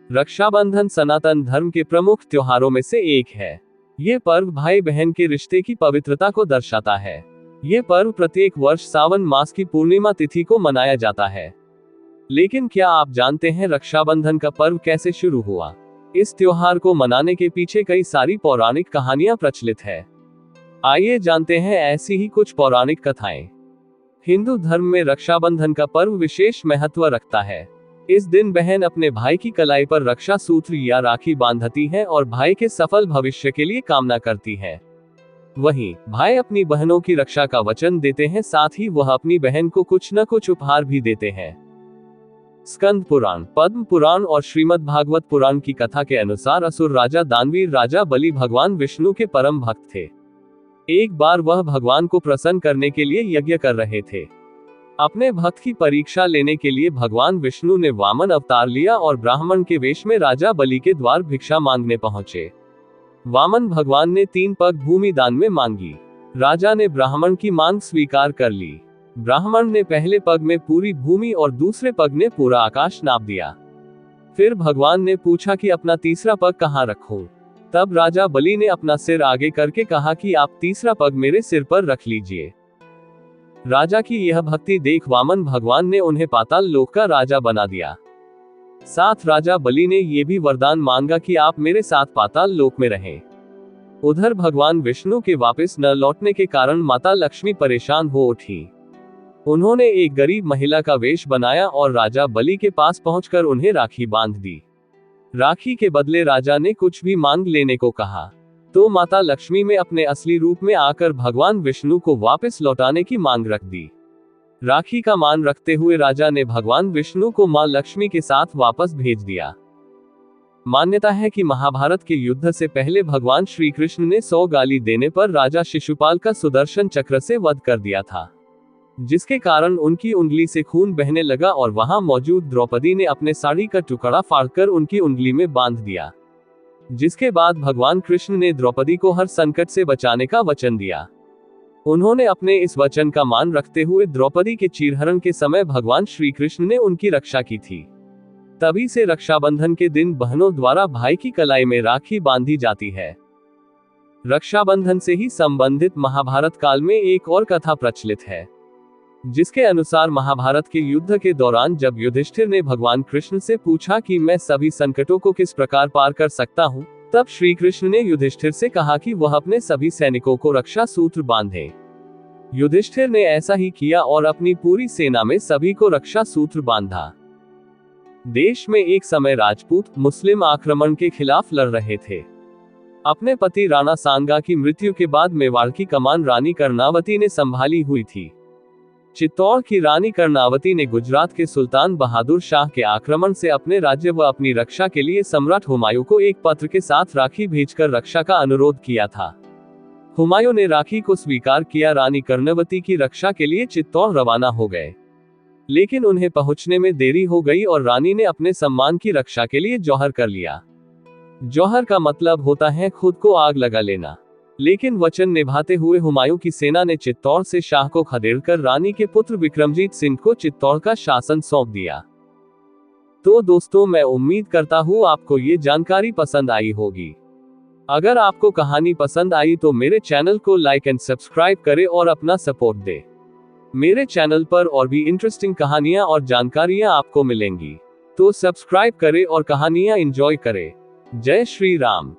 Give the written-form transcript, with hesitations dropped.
रक्षाबंधन सनातन धर्म के प्रमुख त्योहारों में से एक है। ये पर्व भाई बहन के रिश्ते की पवित्रता को दर्शाता है। ये पर्व प्रत्येक वर्ष सावन मास की पूर्णिमा तिथि को मनाया जाता है। लेकिन क्या आप जानते हैं रक्षाबंधन का पर्व कैसे शुरू हुआ? इस त्योहार को मनाने के पीछे कई सारी पौराणिक कहानियां प्रचलित है। आइए जानते हैं ऐसी ही कुछ पौराणिक कथाएं। हिंदू धर्म में रक्षाबंधन का पर्व विशेष महत्व रखता है। इस दिन बहन अपने भाई की कलाई पर रक्षा सूत्र या राखी बांधती है और भाई के सफल भविष्य के लिए कामना करती है। वहीं भाई अपनी बहनों की रक्षा का वचन देते हैं, साथ ही वह अपनी बहन को कुछ न कुछ उपहार भी देते हैं। स्कंद पुराण, पद्म पुराण और श्रीमद् भागवत पुराण की कथा के अनुसार असुर राजा दानवीर राजा बलि भगवान विष्णु के परम भक्त थे। एक बार वह भगवान को प्रसन्न करने के लिए यज्ञ कर रहे थे। अपने भक्त की परीक्षा लेने के लिए भगवान विष्णु ने वामन अवतार लिया और ब्राह्मण के वेश में राजा बलि के द्वार भिक्षा मांगने पहुंचे। वामन भगवान ने 3 पग भूमि दान में मांगी। राजा ने ब्राह्मण की मांग स्वीकार कर ली। ब्राह्मण ने पहले पग में पूरी भूमि और दूसरे पग ने पूरा आकाश नाप दिया। फिर भगवान ने पूछा कि अपना तीसरा पग कहाँ रखूं? तब राजा बलि ने अपना सिर आगे करके कहा कि आप तीसरा पग मेरे सिर पर रख लीजिए। राजा की यह भक्ति देख वामन भगवान ने उन्हें पाताल लोक का राजा बना दिया। साथ राजा बलि ने यह भी वरदान मांगा कि आप मेरे साथ पाताल लोक में रहें। उधर भगवान विष्णु के वापस न लौटने के कारण माता लक्ष्मी परेशान हो उठी। उन्होंने एक गरीब महिला का वेश बनाया और राजा बलि के पास पहुंचकर उन्हें राखी बांध दी। राखी के बदले राजा ने कुछ भी मांग लेने को कहा, तो माता लक्ष्मी में अपने असली रूप में आकर भगवान विष्णु को वापस लौटाने की मांग रख दी। राखी का मान रखते हुए राजा ने भगवान विष्णु को मां लक्ष्मी के साथ वापस भेज दिया। मान्यता है कि महाभारत के युद्ध से पहले भगवान श्री कृष्ण ने 100 गाली देने पर राजा शिशुपाल का सुदर्शन चक्र से वध कर दिया था, जिसके कारण उनकी उंगली से खून बहने लगा और वहां मौजूद द्रौपदी ने अपने साड़ी का टुकड़ा फाड़कर उनकी उंगली में बांध दिया। जिसके बाद भगवान कृष्ण ने द्रौपदी को हर संकट से बचाने का वचन दिया। उन्होंने अपने इस वचन का मान रखते हुए द्रौपदी के चीरहरण के समय भगवान श्री कृष्ण ने उनकी रक्षा की थी। तभी से रक्षाबंधन के दिन बहनों द्वारा भाई की कलाई में राखी बांधी जाती है। रक्षाबंधन से ही संबंधित महाभारत काल में एक और कथा प्रचलित है, जिसके अनुसार महाभारत के युद्ध के दौरान जब युधिष्ठिर ने भगवान कृष्ण से पूछा कि मैं सभी संकटों को किस प्रकार पार कर सकता हूँ, तब श्री कृष्ण ने युधिष्ठिर से कहा कि वह अपने सभी सैनिकों को रक्षा सूत्र बांधे। युधिष्ठिर ने ऐसा ही किया और अपनी पूरी सेना में सभी को रक्षा सूत्र बांधा। देश में एक समय राजपूत मुस्लिम आक्रमण के खिलाफ लड़ रहे थे। अपने पति राणा सांगा की मृत्यु के बाद मेवाड़ की कमान रानी कर्णावती ने संभाली हुई थी। चित्तौड़ की रानी कर्णावती ने गुजरात के सुल्तान बहादुर शाह के आक्रमण से अपने राज्य व अपनी रक्षा के लिए सम्राट हुमायूं को एक पत्र के साथ राखी भेजकर रक्षा का अनुरोध किया था। हुमायूं ने राखी को स्वीकार किया। रानी कर्णावती की रक्षा के लिए चित्तौड़ रवाना हो गए, लेकिन उन्हें पहुंचने में देरी हो गई और रानी ने अपने सम्मान की रक्षा के लिए जौहर कर लिया। जौहर का मतलब होता है खुद को आग लगा लेना। लेकिन वचन निभाते हुए हुमायूं की सेना ने चित्तौड़ से शाह को खदेड़कर रानी के पुत्र विक्रमजीत सिंह को चित्तौड़ का शासन सौंप दिया। तो दोस्तों, मैं उम्मीद करता हूँ आपको ये जानकारी पसंद आई होगी। अगर आपको कहानी पसंद आई तो मेरे चैनल को लाइक एंड सब्सक्राइब करें और अपना सपोर्ट दें। मेरे चैनल पर और भी इंटरेस्टिंग कहानियां और जानकारियां आपको मिलेंगी, तो सब्सक्राइब करें और कहानियां एंजॉय करें। जय श्री राम।